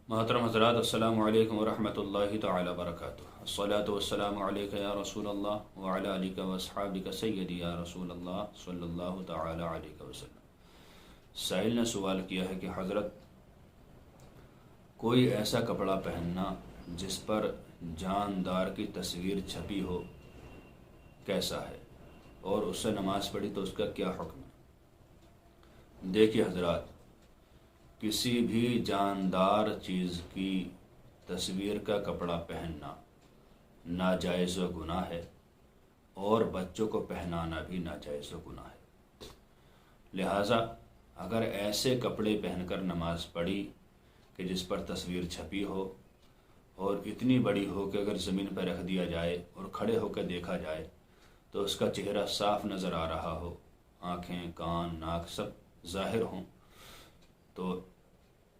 محترم حضرات، السلام علیکم ورحمۃ اللہ تعالی وبرکاتہ۔ الصلاۃ والسلام علیک یا رسول اللہ وعلی آلک واصحابک سیدی یا رسول اللہ صلی اللہ تعالی علیہ وسلم۔ سائل نے سوال کیا ہے کہ حضرت، کوئی ایسا کپڑا پہننا جس پر جاندار کی تصویر چھپی ہو کیسا ہے، اور اس سے نماز پڑھی تو اس کا کیا حکم ہے؟ دیکھیے حضرات، کسی بھی جاندار چیز کی تصویر کا کپڑا پہننا ناجائز و گناہ ہے، اور بچوں کو پہنانا بھی ناجائز و گناہ ہے۔ لہٰذا اگر ایسے کپڑے پہن کر نماز پڑھی کہ جس پر تصویر چھپی ہو اور اتنی بڑی ہو کہ اگر زمین پر رکھ دیا جائے اور کھڑے ہو کر دیکھا جائے تو اس کا چہرہ صاف نظر آ رہا ہو، آنکھیں، کان، ناک سب ظاہر ہوں، تو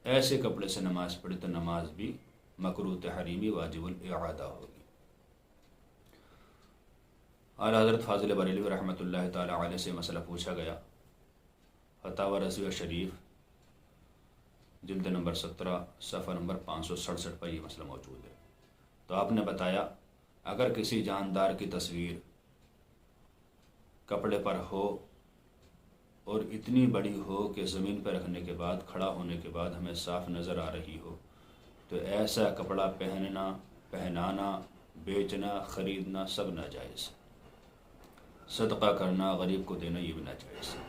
ایسے کپڑے سے نماز پڑھی تو نماز بھی مکروہ تحریمی واجب الاعادہ ہوگی۔ اعلیٰ حضرت فاضل بریلوی رحمۃ اللہ تعالی علیہ سے مسئلہ پوچھا گیا۔ فتاوی رضویہ شریف جلد نمبر 17 صفحہ نمبر 567 پر یہ مسئلہ موجود ہے۔ تو آپ نے بتایا، اگر کسی جاندار کی تصویر کپڑے پر ہو اور اتنی بڑی ہو کہ زمین پر رکھنے کے بعد، کھڑا ہونے کے بعد ہمیں صاف نظر آ رہی ہو، تو ایسا کپڑا پہننا، پہنانا، بیچنا، خریدنا سب ناجائز ہے۔ صدقہ کرنا، غریب کو دینا یہ بھی ناجائز ہے۔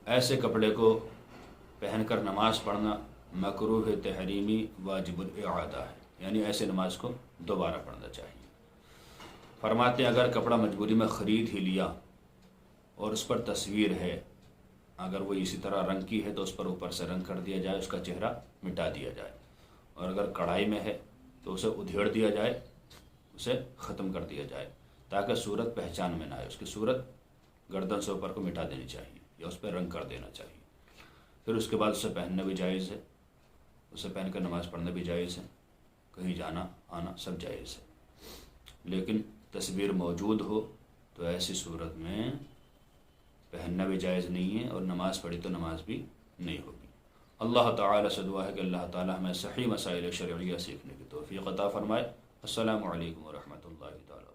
ایسے کپڑے کو پہن کر نماز پڑھنا مکروہ تحریمی واجب الاعادہ ہے، یعنی ایسے نماز کو دوبارہ پڑھنا چاہیے۔ فرماتے ہیں اگر کپڑا مجبوری میں خرید ہی لیا اور اس پر تصویر ہے، اگر وہ اسی طرح رنگ کی ہے تو اس پر اوپر سے رنگ کر دیا جائے، اس کا چہرہ مٹا دیا جائے، اور اگر کڑھائی میں ہے تو اسے ادھیڑ دیا جائے، اسے ختم کر دیا جائے، تاکہ صورت پہچان میں نہ آئے۔ اس کی صورت گردن سے اوپر کو مٹا دینی چاہیے یا اس پہ رنگ کر دینا چاہیے۔ پھر اس کے بعد اسے پہننا بھی جائز ہے، اسے پہن کر نماز پڑھنا بھی جائز ہے، کہیں جانا آنا سب جائز ہے۔ لیکن تصویر موجود ہو تو ایسی صورت میں پہننا بھی جائز نہیں ہے، اور نماز پڑھی تو نماز بھی نہیں ہوگی۔ اللہ تعالیٰ سے دعا ہے کہ اللہ تعالیٰ ہمیں صحیح مسائل شرعیہ سیکھنے کی توفیق عطا فرمائے۔ السلام علیکم ورحمۃ اللہ تعالیٰ۔